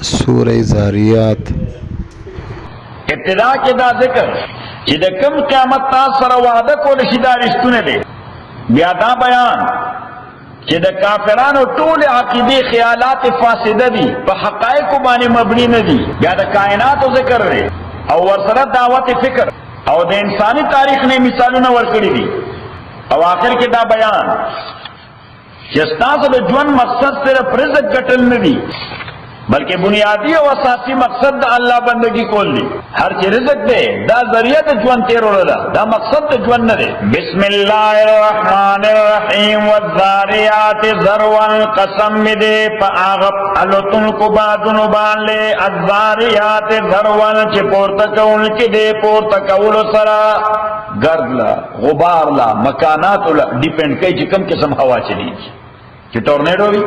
سورہ زاریات ابتدا کې دا ذکر چې د کوم قیامت تاسو سره وعده کول شي دا رښتونه دي. بیا دا بیان چې د کافرانو ټول عقیده خیالات فاسده دي، په حقایق باندې مبني نه دي. بیا د کائنات ذکر لري او ورسره دعوت فکر او د انساني تاریخ نه مثالونه ورکړي دي. او آخر کې دا بیان چې ستاسو د ژوند مقصد صرف رزق ګټل نه دي، بلکہ بنیادی و اساسی مقصد دا اللہ بندگی کول دی. ہر چی رزق دے دا ذریعہ دا جوان تیرو دا دا مقصد دا جوان نہ دے. بسم اللہ الرحمن الرحیم والذاریات ذروان قسم دے پا آغب علتن کو بادن بان لے الذاریات ذروان چی پورتکون کی دے پورتکول سرا گرد لا غبار لا مکانات لا ڈیپینڈ کئی چی کم قسم ہوا چلی چی ٹورنیڈو بھی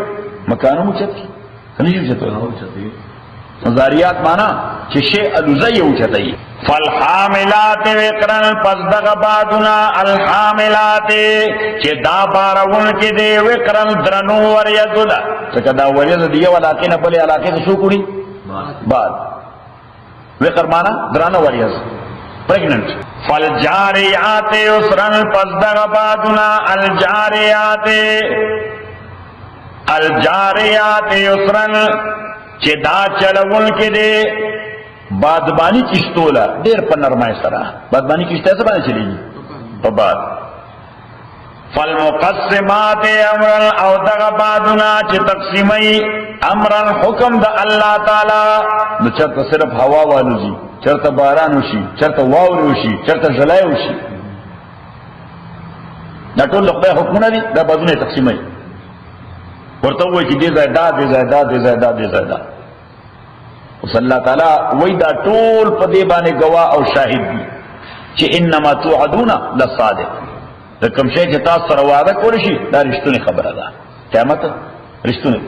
مکانوں مچت کی ذاریات مانا چی شیء الوزی اوچتائی. فالحاملات وقرن پس دغبادنا الحاملات چی دا بارون کی دے وقرن درنو وریزولا چکا دا وریز دیو علاقی نا بلی علاقی دا شو کری بعد وقر مانا درنو وریز پریگننٹ. فالجاریات اسرن پس دغبادنا الجاریات الجاریات یسرن چی دا چلون کی دے بادبانی کشتولا دیر پر نرمائی سرا بادبانی کشت ایسا بانے چلی گی تو بعد فالمقسمات امرن او دغبادنا چی تقسیمی امرن حکم دا اللہ تعالی دا چرتا صرف ہوا والو جی چرتا باران ہوشی چرتا واولی ہوشی چرتا جلائی ہوشی دا طول لقبای حکمونا دی دا بادونا تقسیمی ورته وای چې دې زیاده دې زیاده دې زیاده دې زیاده اوس الله تعالی وای دا ټول په دې باندې گواه او شاهد دي چې انما توعدون لصادق. د کوم شی چې تاسو سره وعده کول شي دا رښتونی خبره ده، قیامت رښتونی.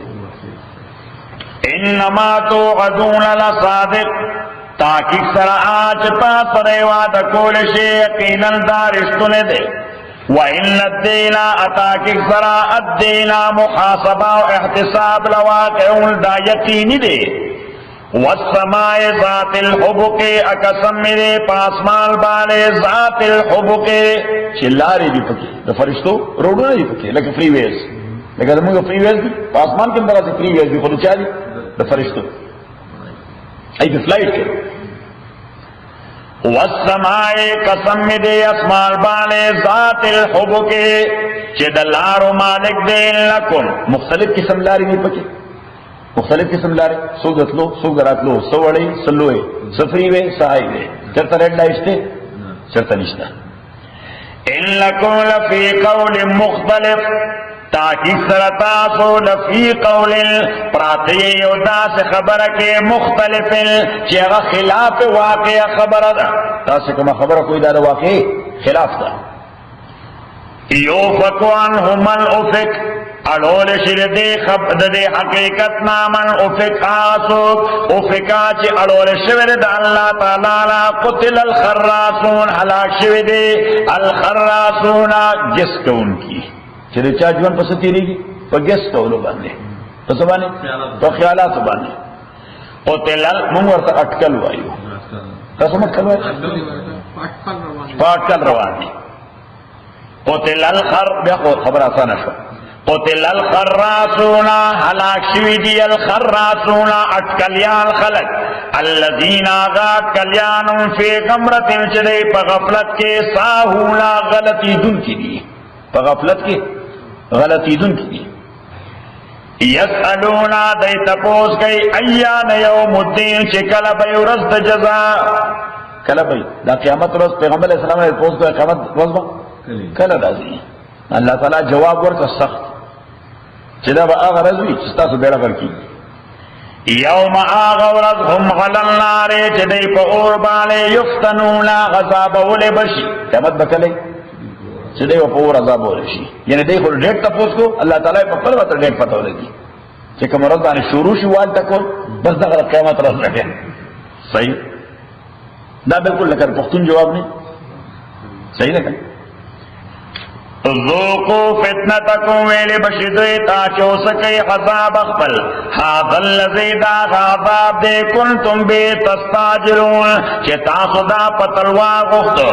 انما توعدون لصادق تحقیق سره چې تاسو سره وعده کول شي یقینا دا رښتونی ده. وَإِنَّ الدِّينَ أَتَاكِكْ سَرَا الدِّينَ محاسبہ و احتساب لواقع دا یقینی دے. وَالسَّمَاءِ ذَاتِ الْحُبُقِ اکسم میرے پاسمان بالے ذات الحبق چلاری بھی پکی دا فرشتو روڈو نہیں پکی لیکن فری ویز لیکن دمونگا فری ویز بھی پاسمان کے اندر سے فری ویز بھی خودو چاہ دی دا فرشتو ای پی فلائٹ کے. والسماء قسم دے اسمان بالے ذات الحبق چی دلارو مالک دے لکن مختلف قسم لاری نہیں پکی مختلف قسم لاری سو گتلو سو گراتلو سوڑی سلوے سفری وے سہائی وے چرتا ریڈ لائشتے چرتا نشتا. ان لکن لفی قول مختلف تاکہ سرطاسو لفی قول پراتی یودا سے خبر کے مختلف چیغا خلاف واقع خبر دا تاسے کما خبر کوئی دار واقع خلاف دا. یوفکو عنہ من افک اڑول شر دے خبر دے حقیقت من افک آسوک افکا چی اڑول شور دا اللہ تعالی قتل الخراسون حلاک شور دے الخراسون جس کو ان کی چلے چاہ جوان پس تیری گی پا گیس کولو باندے پس باندے تو خیالات باندے قتل منورتا اٹکل وائیو قسم اٹکل وائیو پاٹکل روانی قتل الخر بیا خبر آسانا شو قتل الخراسون حلاک شوی دی الخراسون اٹکلیان خلق الذین آغا اٹکلیان فی غمرت چلے پا غفلت کے ساہونا غلطی دن کی دی پا غفلت کے غلطی دن کی یسألونا دی تپوس گئی ایان یوم الدین چی کلبی رزد جزا کلبی دا قیامت رز پیغمبر علیہ السلام نے تپوس گئی قیامت رز با کلب ازی اللہ تعالی جواب ورکا سخت چی دا با آغا رزوی چستا سو بیڑا فرکی یوم آغا رز هم غلل نارے چی دی پا اوربالے یفتنونا غذاب اولے بشی قیامت بکلے چی دے وہ پور عذاب ہو رشی یعنی دیکھو ڈیٹ تپوس کو اللہ تعالیٰ پا پل وطر ڈیٹ پتہ ہو لگی چی کم رضانی شروع شی وال تکو بس دا غلط قیامت رض رکھے صحیح دا بالکل لکر پختون جواب نہیں صحیح لکر ذوقوا فتنتکم ویلی بشدوی تاچ ہو سکی عذاب اخبل هذا الذی دا عذاب دے کنتم بی تستاجرون چی تاسو دا پتلوار غختو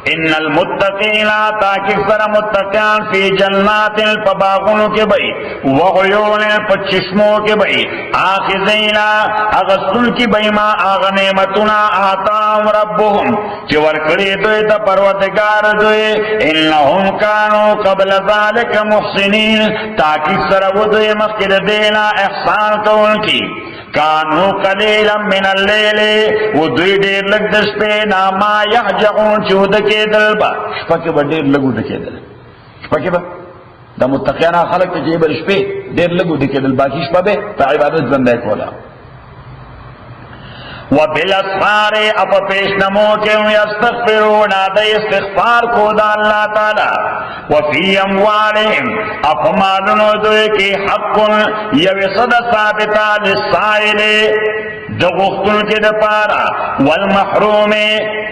ان المتقین تاکی سر متقیان فی جنات پباغنو کے بئی وغیون پچشمو کے بئی آخذینا اغسطن کی بئی ما آغنیمتنا آتاهم ربهم چی ورکڑی دوی تا پروردگار دوی انہم کانو قبل ذالک محسنین تاکی سرودوی مخیر دینا احسان کون کی کانو قلیلا من اللیل و دوی دیر لگ دشپینا ما یحجعون چود کے دلبا شپاکی با دیر لگو دکے دل شپاکی با دا متقیانا خلق تا جیبر شپے دیر لگو دکے دل باقی شپا بے تا عبادت بندے کولا وبالاسحار اپ پیش نمو کے یستغفرون دا استغفار کو دا اللہ تعالی وفی اموالہم اپ مالنو دوئے کی حق یوصد ثابتا للسائل دغختن کے دپارا والمحروم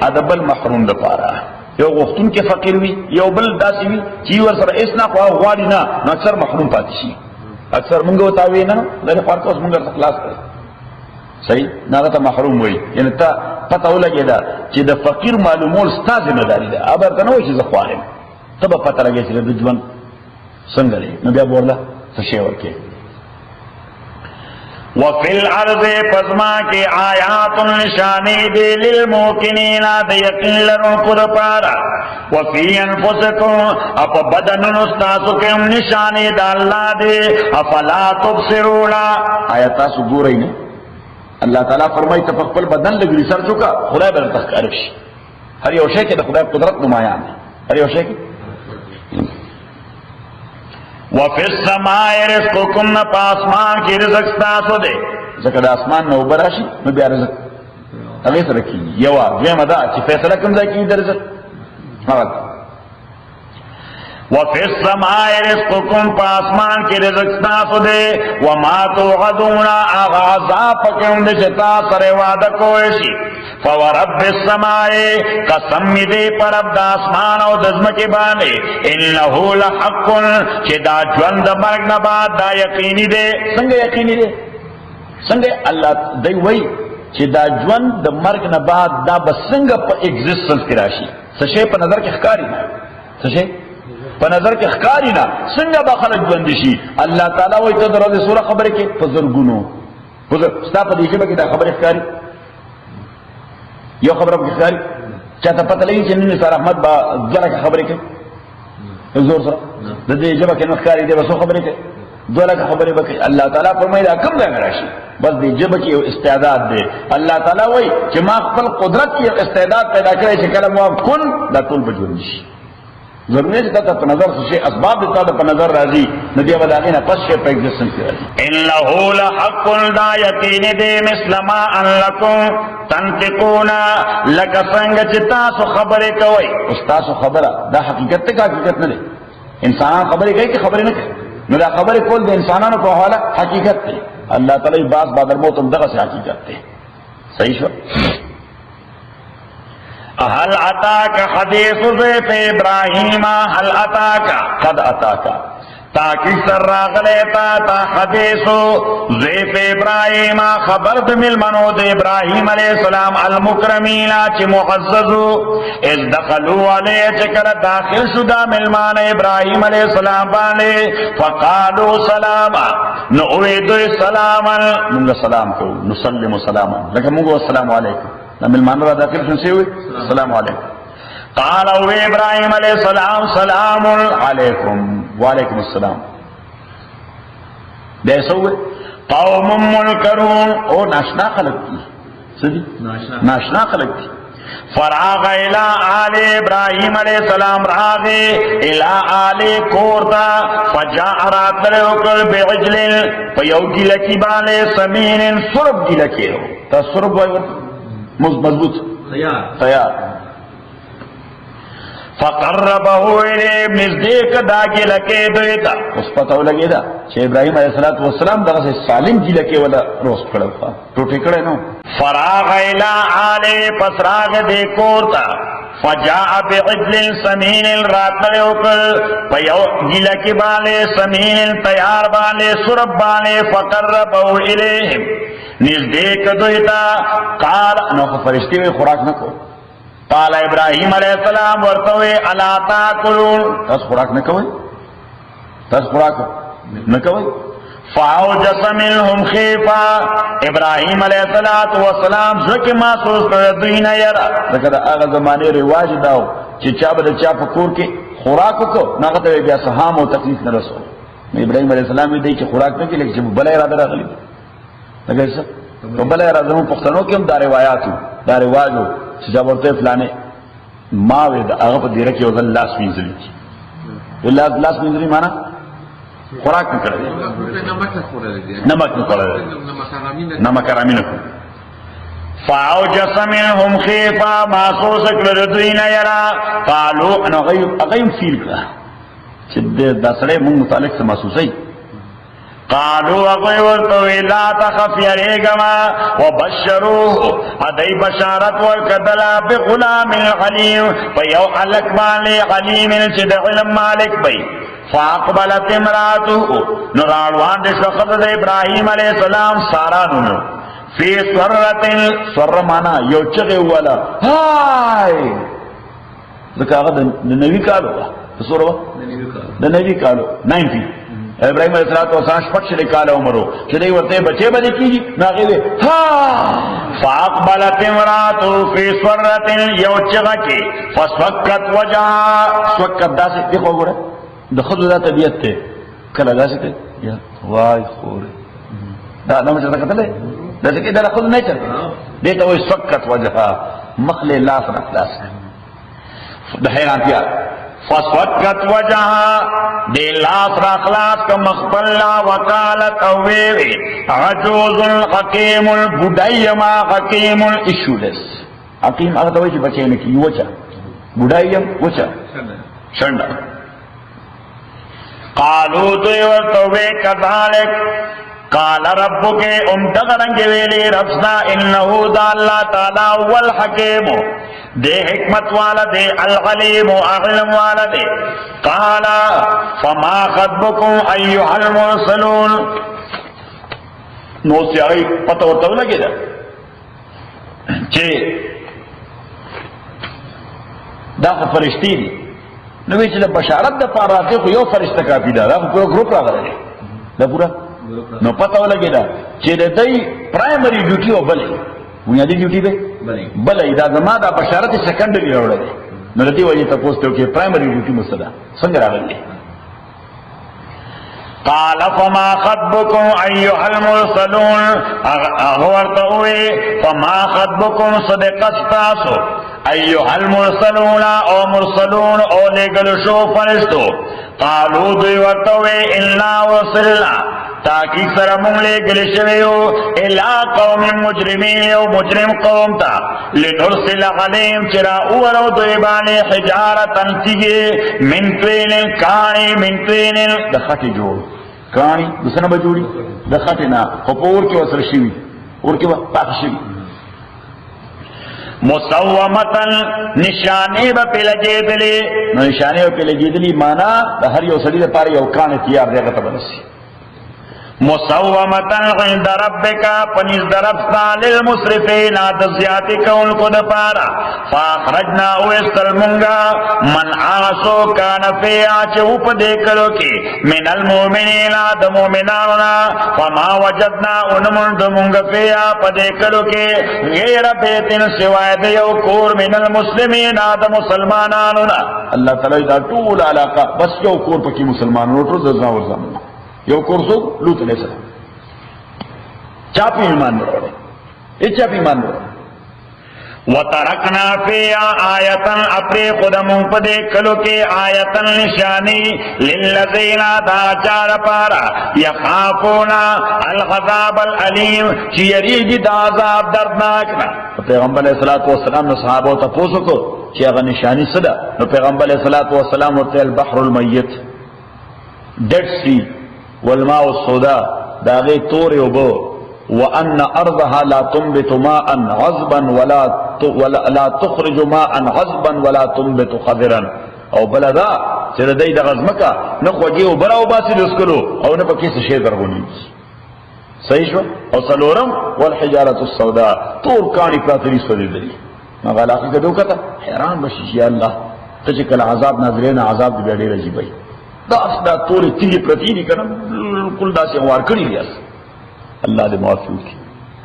ادب المحروم دپارا یو غختن کے فقیر وی یو بل داسی وی چیور سر اسنا خواہ غوالی نا اکثر محروم پاتشی اکثر منگو تاوی نا لئے خوارکوس منگر سکلاس کرے صحیح ناغتا محروم ہوئی یعنی تا پتہ ہو لگے دا چی دا فقیر معلومول ستا ذمہ داری دا ابر تنوی چیز خوارم تب پتہ لگے چی دا جوان سنگلے نبی اب ورلا سشیور کے وفی الارض پزما کے آیات نشانی دے للموکنین دا یقین لرن کد پارا وفی انفسکم اپا بدن نستاسو کے نشانی دا اللہ دے افلا تبصرونا آیاتاسو گو رہی نے اللہ تعالیٰ فرمائی تفقبل بدن لگ ریسرچو کا خدای بر تخکارف شی ہر یو شے کے دا خدای قدرت نمایان ہے ہر یو شے کے وفی السماء رزقکم نپا آسمان کی رزق ستاسو دے زکر دا آسمان نو براشی نو بیا رزق اغیث رکھی یوا دویم دا چی فیصلہ کم دا کی دا رزق مغد وفی السماء رزقکم پا آسمان کی رزق ستاسو دے وما توعدون آغا عذاب پکم دے چتا سر وعدہ کوئشی فورب السماء قسم دے پر اب دا آسمان او دزم کے بانے انہو لحق چی دا جوند مرگ نباد دا یقینی دے سنگے یقینی دے سنگے اللہ دے وئی چی دا جوند مرگ نباد دا بسنگ پا ایگزسٹنس کی راشی سشے پا نظر کے خکاری نا سشے پا نظر کے خکاری نا سنگا با خلق جوندشی اللہ تعالیٰ وی تدر رضی سورہ خبر کے فزرگونو ستا پا دیکھے با کی دا خبر اخکاری یو خبر اب اخکاری چاہتا پتہ لگی چنین سار احمد با دولا کا خبر کے زور سرا دے جبا کے اخکاری دے بسو خبر کے دولا کا خبر بکی اللہ تعالیٰ فرمائی دا کم دا مراشی بس دے جبا کی استعداد دے اللہ تعالیٰ وی چی ما خپل قدرت کی استعداد پیدا کرے چی کلم واب کن دا طول بجوندشی ضروری ہے کہ نظر سے اسباب دیتا تھا نظر راضی ندی وداغینا پس شے پہ ایگزسٹنس کی راضی انہو لحق دا یقین دے مثل ما ان لکم تنتقونا لکا سنگ چتاسو خبرے کوئی استاسو خبرہ دا حقیقت تے کا حقیقت نہ دے انسانان خبرے گئی کہ خبرے نہ کہ نو دا خبرے کول دے انسانانو کو حوالا حقیقت تے اللہ تعالی باز بعد الموت دغه سے حقیقت تے صحیح شو هل اتاک حدیث ضیف ابراہیم هل اتاک قد اتاک تاکی سر راغلیتا تا حدیث ضیف ابراہیم خبر دملمنو دے ابراہیم علیہ السلام المکرمین چی معززو از دخلو علیہ چکر داخل شدہ ملمان ابراہیم علیہ السلام بانے فقالو سلاما نعویدو سلاما منگا سلام کو نسلم سلاما لیکن منگو السلام علیکم لما المعنى داخل شنسيوي السلام عليكم قالوا ابراهيم عليه السلام سلام عليكم وعليكم السلام ده يسوي قوم منكرون او ناشنا خلق تھی سدی ناشنا خلق تھی فراغ الى آل ابراہیم علیہ السلام راغے الى آل کورتا فجاء راتلوکل بعجل فیوگی لکی بالے سمین سرب گی لکی ہو تا سرب وائی مضبوط تیار فقربه الیہ نزدیک داگی لکے دویتا اس پتہ لگے دا چھے ابراہیم علیہ السلام دا سے سالم جی لکے والا روز کھڑا تھا ٹوٹے کھڑے نو فراغ الى آل پسراغ دے کورتا فجاء بعجل سمین راتل اوکل پیو گلکی بالے سمین تیار بالے سرب بالے فقربو الیہم نزدیک دویتا قال نو فرشتی وی خوراک نکو قال ابراہیم علیہ السلام ورطوے الا تاکلون تاس خوراک نکوئی تاس خوراک نکوئی فاوجس منهم خیفا ابراہیم علیہ السلام زکی محسوس کردوین یرا لکہ دا آغا زمانے رواج داو چی چاب دا چاپ کور کی خوراکو کو ناغتا بیا سہام و تکلیف نرسو ابراہیم علیہ السلام دی کہ خوراک نکی لیکن چی بلا ارادہ راغلی لگا ایسا بلا ارادہ ہم پختنوں کی ہم دا روایاتو دا رواجو چی چاب ورطے فلانے ماوی دا آغا پا دیرکی وزن لاس مینزلی چی لاس مینزلی مانا خوراک نہ کرے نمک نہ کرے نمک حرامی نہ کرے فاوجس منهم خیفا محسوس کردوین یرا قالو انا اغیم فیل کرا چد دسڑے من متعلق سے محسوس ہے قالو اغی ورطوی لا تخف یریگما وبشروه ادئی بشارت ورکدلا بغلام علیم فیو علک مالی علیم چد علم مالک بی فاقبلت امراته نراروان دے شخص دے ابراہیم علیہ السلام سارانو فی سورتن سور مانا یو چغی والا ہائی دکا آغا دنوی کالو سورو دنوی کالو 90 ابراہیم علیہ السلام شپک شلی کالا عمرو چلی ورتے بچے بدے کی جی ناغی دے فاقبلت امراته فی سورتن یو چغی فسوکت وجہ سوکت دا سے دیکھو گو رہے دخل دا طبیعت تے کلا دا سکتے یا وائی خوری دا نمو چلتا قتل ہے دا سکتے دا خود نہیں چلتا دیتا وہ سوکت وجہا مخل لاس رکھ لاس دا حیران تیا فسوکت وجہا دے لاس رکھ لاس کا مخبلا وقالت اویوی عجوز الحکیم البودائی ما حکیم الاشولس حکیم اگر ویچی بچے نکی وچا بودائی وچا شنڈا قالو دوی ورطوے کذالک قال ربک امتغرنگ ویلی ربسنا انہو دا اللہ تعالی والحکیم دے حکمت والا دے العلیم اعلم والا دے قال فما خطبکم ایوہ المرسلون نو سے آئی پتہ ورطو لگے دا چھے دا فرشتی دی نوی چې د بشارت د پاره راځي خو یو فرشته کافي ده دا پورا ګروپ راغلی دا پورا نو پته ولګېده چې د دې پرایمري ډیوټي او بلې بنیادي ډیوټي ده بلې دا زما د بشارت سیکنډري راوړل دي نو د دې وجې تاسو ته کې پرایمري ډیوټي مستدا څنګه راغلی قال فما خطبكم ايها المرسلون اغورتوي فما خطبكم صدقت تاسو ایوہ المرسلون او مرسلون او لگل شو فرشتو قالو دوی ورطوے انا ورسلنا تاکی سرمون لگل شویو الى قوم مجرمین او مجرم قوم تا لنرسل علیم چرا اولو دوی بانے حجارتن تیگے من توین کانی من توین دخاتی جوڑ کانی دسنا بجوڑی دخاتی نا خپور کی وصر شوی اور کی پاک شوی مسومتن نشانی با پی لگی دلی نشانی با پی لگی دلی مانا دا ہر یو سڑی دا پاری یو کان تیار دے گا بنسی مسومتن عند ربکا پنیز درفتا للمصرفین آدزیاتی کون کو دا پارا فاخرجنا اویستل منگا من آسو کانفی آچے اوپ دیکلو کی من المومنین دا مومنانونا فما وجدنا انمند منگا فی آپ دیکلو کی غیر بیتن سوائے دیو کور من المسلمین دا مسلمانانونا اللہ تعالی دا طول علاقہ بس یو کور پکی مسلمانانو تو ززنا ورزامنا یو کورسو لوت علیہ السلام چاپی ایمان نروڑے یہ چاپی ایمان نروڑے وَتَرَكْنَا فِيهَا آیَةً اپنے قدموں پدے کلو کے آیَةً نشانی لِلَّذِينَ دا چار پارا يَخَافُونَ الْعَذَابَ الْعَلِيمِ چیریگی دا عذاب دردناکنا پیغمبر علیہ السلام نے صحابہ تا پوسو کو چی اگر نشانی صدا پیغمبر علیہ السلام ورتے البحر المیت ڈیڈ سی والماء السوداء داغی طور وبو وأن أرضها لا تنبت ماء عذبا ولا لا تخرج ماء عذبا ولا تنبت خضرا او بلدا چې د دې د غزمکا نه خوږي او براو باسي دسکلو او نه پکې څه شی درغونی صحیح شو او څلورم والحجاره السوداء تور کانی پراتری سولې دي ما علاقه کې دوکته حیران بشي یا الله ته چې کله عذاب نازلین عذاب دې ډېر عجیب وي دا تور تیږي پرتی دي کنه بالکل داسې وار کړی دی الله دې معافي وکړي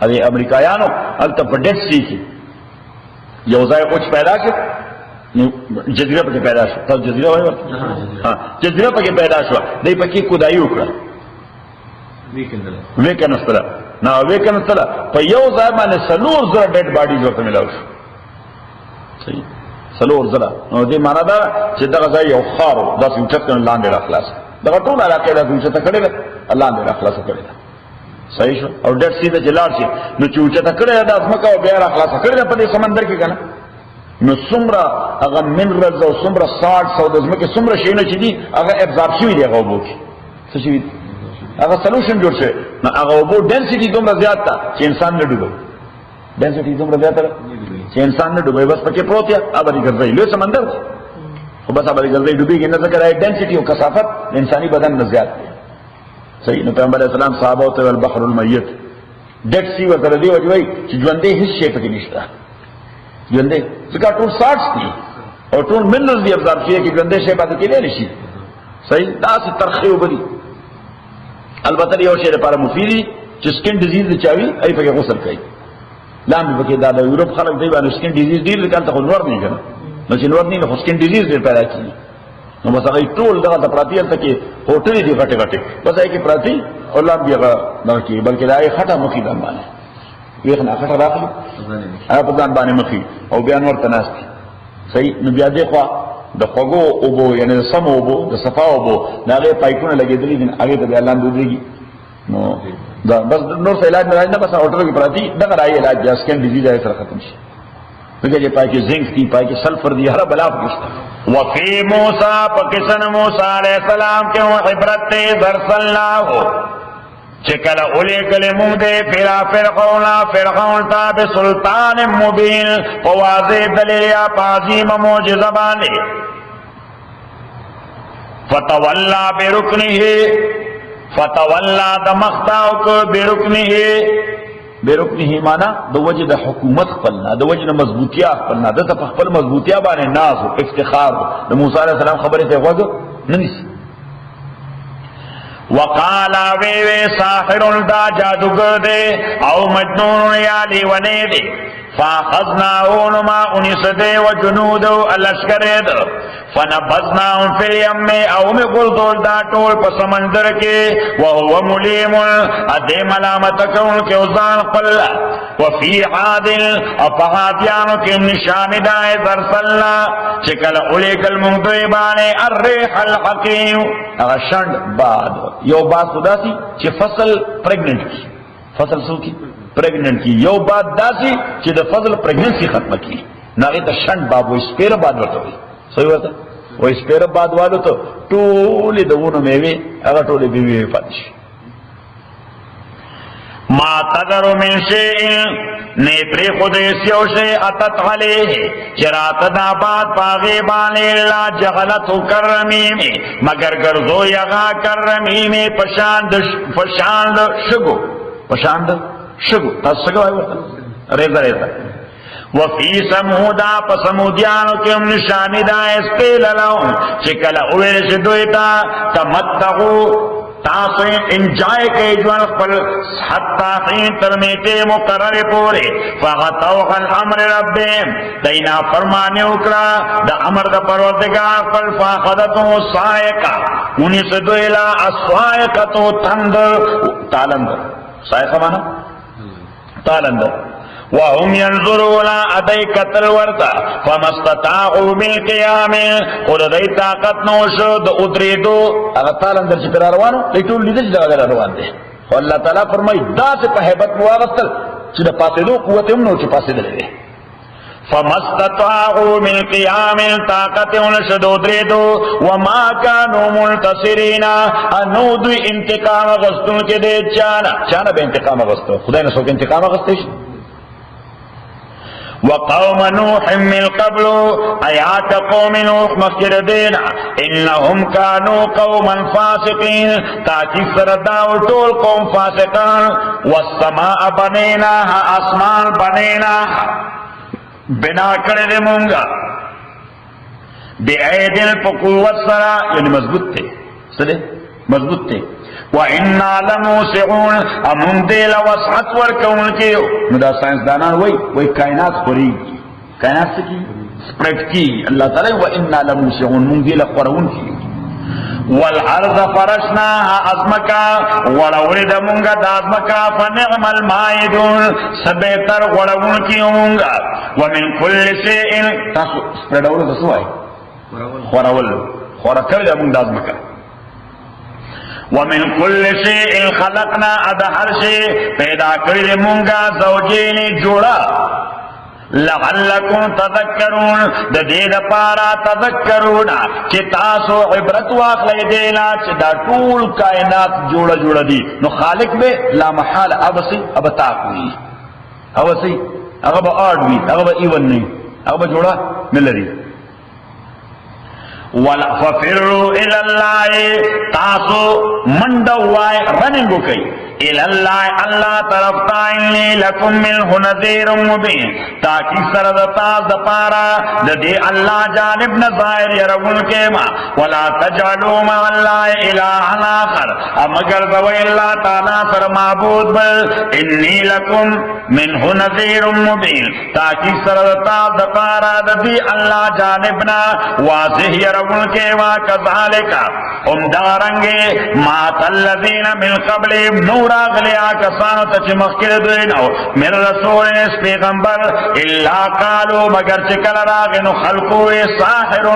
هغه امریکایانو الته په ډېر شي کې یو ځای اوچ پیدا کړ جزیره پکې پیدا شو تاسو جزیره وایو ها جزیره پکې پیدا شو دای پکې خدای وکړه ویکنستره نو ویکنستره په یو ځای باندې سلور زره ډېډ باډي ورته ملاو شو صحیح سلور زره نو دې معنا دا چې دا ځای یو خارو د سنټ لاندې راخلاص دا ټول علاقه د سنټ کړي الله دې راخلاص کړي صحیح شو او ډېر سیده جلار شي نو چې اوچته کړي دا اسمکه او بیا راخلاص کړي په دې سمندر کې کنه نو څومره هغه منرالز او څومره سالټس او د ځمکې څومره شیونه چې دي هغه ابزارب شوي دي هغه اوبو کې څه شوي دي هغه سلوشن جوړ شوی نو هغه اوبو ډینسټي دومره زیات ده چې انسان نه ډوبوي ډینسټي دومره زیاته ده چې انسان نه ډوبوي بس پکې پروت یا ابدي ګرځي لوی سمندر خو بس ابدي ګرځي ډوبېږي نه ځکه دا ډینسټي او کثافت انساني بدن نه زیات دی صحیح نو پیغمبر اسلام صحابه او البحر المیت ډیډ سی ورته دی وایي چې ژوندې هیڅ شی پکې نشته ژوندې ځکه ټول ساټس دي او ټول منرالز دي ابزارب شي کې ژوندې شی پاتې کېدلی نشي صحیح دا څه ترخی وبدي البته یو شی لپاره مفید دي چې سکن ډیزیز چاوي ای په غسل کوي لاندې پکې دا د یورپ خلک دی باندې سکن ډیزیز ډیر کله ته نور نه کنه نو چې نور نه سکن ډیزیز ډیر پیدا کیږي نو بس هغه ټول دا د پراتیل ته کې هوټل دي غټه غټه بس هغه کې پراتی الله بیا دا کې بلکې دا خټه مخې د باندې ویخنا خټه راغلی هغه په ځان باندې مخې او بیا نور تناستي صحیح نو بیا دی خو د خوګو او بو یعنی د سمو بو د صفا او بو دا غي پایپونه لګېدلې دي هغه ته الله دوی نو دا بس نور څه علاج نه بس هوټل کې پراتی دا راي علاج بیا سکن ډیزیز یې سره ختم شي دغه چې پای کې زنک دي پای کې سلفر دي هر بلا پکشته وفي موسی پکسن موسی علیہ السلام کې عبرت درسلناه چکل اولی کلمو دے پھرا فرعون تا بسلطان مبین واضح دلیل یا عظیم معجزہ باندې فتولا دمختاو کو برکنه مانا د وجه د حکومت خپلنا د وجه د مضبوطیا خپلنا د خپل مضبوطیا باندې ناز او افتخار د موسی علیہ السلام خبره ته وګ نه نسی وقالا وی ساحر دا جادوگر دے او مجنون یا لیونے دے فاخذناہو نما انیس دے و جنودو الاشکر دے فنبذناہم فی الیم او میں گلدول دا ٹول پا سمندر کے وہو ملیم ادے ملامتکون کے ازان قل وفی عادل اپہادیانو کے نشان دائے درسلنا چکل علیکل مغدویبانے الریح الحقیم اغشند بعد یو بات خدا سی چې فصل پریگننٹ کی فصل سو کی پریگننٹ کی یو بات دا سی چې د فصل پریگننسی ختم کی ناغی تا شند باب و اسپیر باد ورطا ہوئی صحیح ورطا و اسپیر باد والو تو ٹولی دوونو میوی اگر ٹولی بیوی پاتش ما تذر من شیئن نیپری خود اسیو شی اتت علیہ چرات دا بات پاغیبانی اللہ جغلتو کرمیمی مگر گرزو یغا کرمیمی پشاند شگو تاس شگو آئی ورطا ریزا وفی سمودا پسمودیانو کم نشانی دا اسقیل لهم چکل اویرش دویتا تمتقو تاسو انجوائے کے جوان خپل حتی حین ترمیتے مقرر پورے فغطوخ الامر ربیم دینا فرمانے اکرا دا امر دا پروردگار خپل فاخدتو سائقہ انیس دویلا اسوائقتو تندر تالندر سائقہ مانا تالندر وهم ينظرون ادای قتل ورتا فمستطاعوا بالقيام قل دای طاقت نو شو د ادریدو هغه تعالی اندر چې روانو لیټول لیدل دا روان دي الله تعالی فرمای دا څه په hebat مواغتل چې د پاتېدو قوت هم نو چې پاتېدل دي فمستطاعوا بالقيام طاقت ونشد ادریدو وما كانوا منتصرين انو دوی انتقام غستون کې دي چانه به انتقام غستو خدای نه څوک انتقام غستې وقوم نوح من قبل آیات قوم نوح مخکر دینا انهم كانوا قوما فاسقین تاکي سردا او ټول قوم فاسقان والسماء بنيناها اسمان بنيناها بنا کړې دې مونږه بأيدن فقوت سرا یعنی مضبوط ته سره مضبوط ته وإنا لموسعون امون دیل وسعت ورکون کیو نو دا سائنسدانان وای کائنات خوري کائنات سکی سپریډ کی الله تعالی وإنا لموسعون مون دیل قرون کیو والارض فرشناها ازمکا وړولې د مونږه د ازمکا فنعم المائدون سبتر وړون کیو مونږه ومن كل شيء تاسو سپریډ اورو تاسو وای خورول خورکل د مونږ د ازمکا ومن كل شيء خلقنا ادهر شيء پیدا کړی مونږه زوجین جوړا لعلکم تذکرون د دې لپاره تذکرون چې تاسو عبرت واخلئ دینا چې دا ټول کائنات جوړه دي نو خالق به لا محال ابسي ابتاقوي اوسي هغه به اړوي هغه به ایون نه هغه به جوړه ملري ولا ففروا الى الله تاسو منډوای رنګو کوي الى الله الله طرف تاینی لکم منه نذیر مبین تاکي سره د تاسو لپاره د دې الله جانب نه ظاهر يرون کما ولا تجعلوا مع الله اله اخر مگر ذو الله تعالی سره معبود بل انی لکم منه نذیر مبین تاکي سره د تاسو لپاره د دې الله جانب نه واضح يرون کما كذلك هم دارنګه ما الذين من قبلهم نور اغلیا کسانو ته چې مخکې دوی نو من رسول اس پیغمبر الا قالوا مگر چې کله راغی نو خلقو ساحر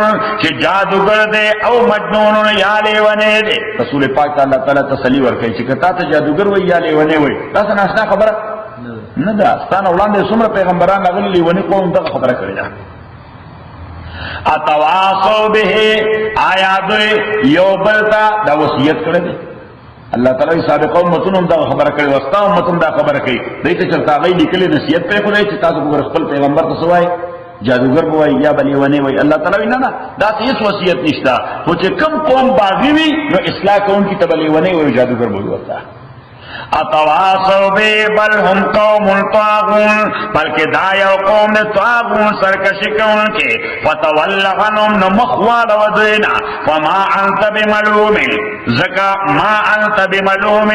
چې جادوګر دی او مجنون یا لیونه دی رسول پاک الله تعالی تسلی ورکړي چې کته ته جادوګر وای یا لیونه وای تاسو نه آشنا خبره نه ده ستانه وړاندې څومره پیغمبران راغلي لیونه کوم ته خبره کړی ده اتواصو به آیا دوی یو بلتا دا وصیت کړی دی الله تعالی سابق امتونو دا خبره کړي واستا امتون دا خبره کوي دایته چرته غي لیکلي نصیحت په خدای چې تاسو وګور خپل پیغمبر ته سوای جادوګر بوای یا بلی ونی وای الله تعالی نه دا هیڅ وصیت نشته خو چې کم قوم باغی وي نو اصلاح کوم کی تبلی ونی وای جادوګر بوای ورته اتواصوا به بل هم قوم طاغون بلکہ دا یو قوم طاغون سرکشی کون کے فتول عنهم نمخوال ودینا وما انت بملوم زکا ما انت بملوم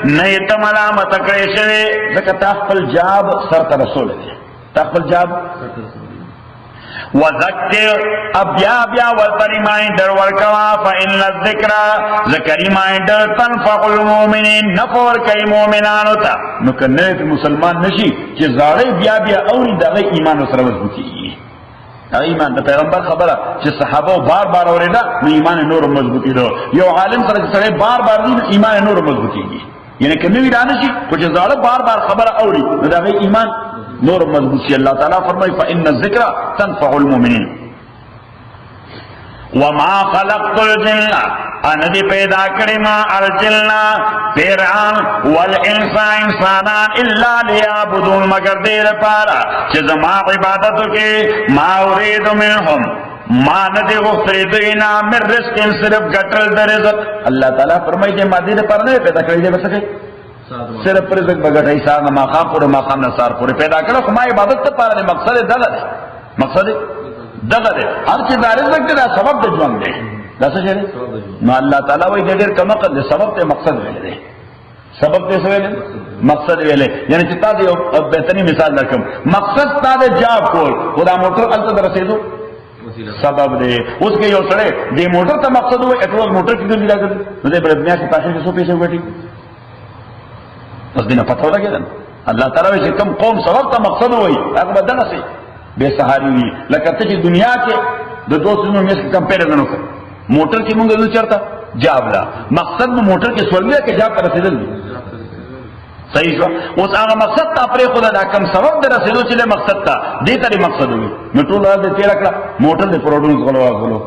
نیت ملامت کریشوی زکا تاخفل جاب سرط رسول دی تاخفل جاب وذکر اب بیا ورته ریمایندر ورکوا فإن الذکر ذکر ریمایندر تنفع المؤمنین نفور کوي مؤمنانو ته نو کنه مسلمان نشي چې زاړه بیا اوري دغه ایمان سره مضبوطي دا ایمان د پیغمبر خبره چې صحابه بار اوریدا نو ایمان نور مضبوطي دو یو عالم سره بار دین ایمان نور مضبوطيږي یعنی کنه ویرانه شي خو چې زاړه بار خبره اوري نو دغه ایمان نور مضبوطی اللہ تعالیٰ فرمائی فإن الذکر تنفع المؤمنین وما خلقت الجن اندی پیدا کری ما الجنہ پیران والانسان انسانان الا لیابدون مگر دیر پارا چیز ما عبادتو کی ما ارید منهم ما ندی غفری دینا من رزق صرف گٹل در رزق اللہ تعالیٰ فرمائی دے ما دیر پر نہیں پیدا کری دے بسکے صرف پر رزق بغټای سار نه ماقام پورې ماقام نه سار پورې پیدا کړو خو ما عبادت ته پاره مقصد دغه دی مقصد دغه دی هر چې دا رزق دی دا سبب د ژوند دی دا څه شي نو الله تعالی وایي ډېر کم قد سبب ته مقصد ویل دی سبب ته څه ویل مقصد ویل یعنی چې تاسو یو بهتري مثال درکم مقصد تاسو جاب کول خدا موټر الته درسېدو سبب دی اوس کې یو سره دې موټر ته مقصد وای اټول موټر کې دی لګل نو دې بربنیا کې پاسه کې 100 پیسې وټي پس دینا پتہ لگے دن اللہ تعالیٰ ویسے کم قوم سبب تا مقصد ہوئی اگر بدن سے بے سہاری ہوئی لکھتے کہ دنیا کے دو سنوں میں سے کمپیریزن ہوتا موٹر کی منگل چرتا جابلا مقصد میں موٹر کے سولیا کے جاب کا رسیدل بھی صحیح شو اس آگا مقصد تا پرے خدا دا کم سبب دے رسیدو چلے مقصد تا دیتا ری مقصد ہوئی نٹول رہا دے تیرہ کلا موٹر دے پروڈونس غلو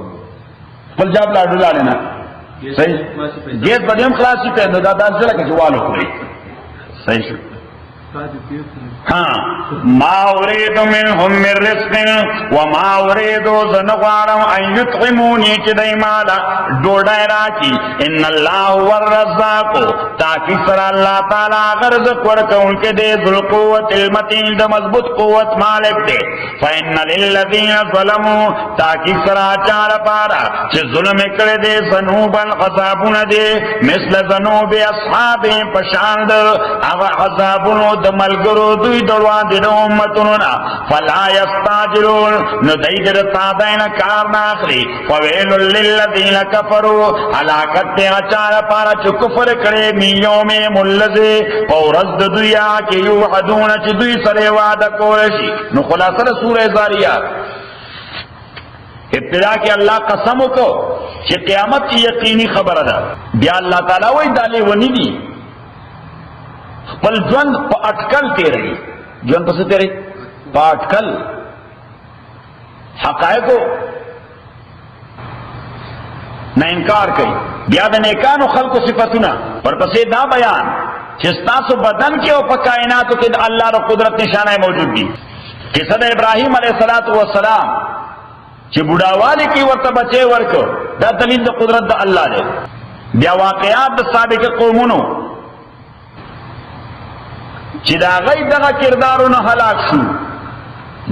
پل جاب لاڈو لالینا صحیح گیت بدیم خلاصی پہ دا زلہ کے جوالو کھوئی صحیح شو ما اريد منهم من رزق وما اريد زنغوارم ان يطعموني چدای مالا ډوډۍ راکي ان الله هو الرزاق تاکي سر الله تعالی غرض ورکوونکې دې ذل قوت المتین د مضبوط قوت مالک دې فإن للذین ظلموا تاکي سر اچار پارا چې ظلم کړي دې ذنوبن عذابونه دې مثل ذنوب اصحاب پشاند هغه عذابونو د ملګرو دوی دروان دي د امتونو نه فلا یستعجلون نو دای در تابعین کار نه اخلي فویل للذین کفروا هلاکت ته اچار پارا چې کفر کړي میوم ملذي او رد دویا کې یو حدون چې دوی سره وعده کول شي نو خلاصه سوره زاریات ابتدا کې الله قسم وکړو چې قیامت یقیني خبره ده بیا الله تعالی وایي دالې ونی دي خپل ژوند په اٹکل تیري ژوند په څه تیري په اٹکل حقایقو نه انکار کوي بیا د نیکانو خلقو صفاتونه ورپسې دا بیان چې تاسو بدن کې او په کائناتو کې د الله ر قدرت نشانه موجود دي قصه د ابراهیم علیه السلام چې بوډاوالی کې ورته بچي ورکو دا دلیل د قدرت د الله دی بیا واقعات د سابق قومونو چې دا غي دغه کردارونه هلاک شو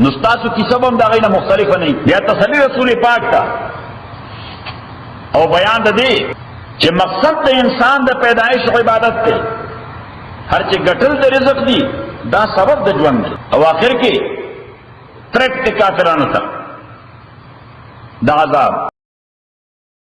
نو تاسو کیسه هم دا غي نه مختلفه نه بیا تسلی رسول پاک تا او بیان د دې چې مقصد د انسان د پیدایش عبادت دی هر چې ګټل د رزق دی دا سبب د ژوند دی او اخر کې ترک کافرانو ته دا عذاب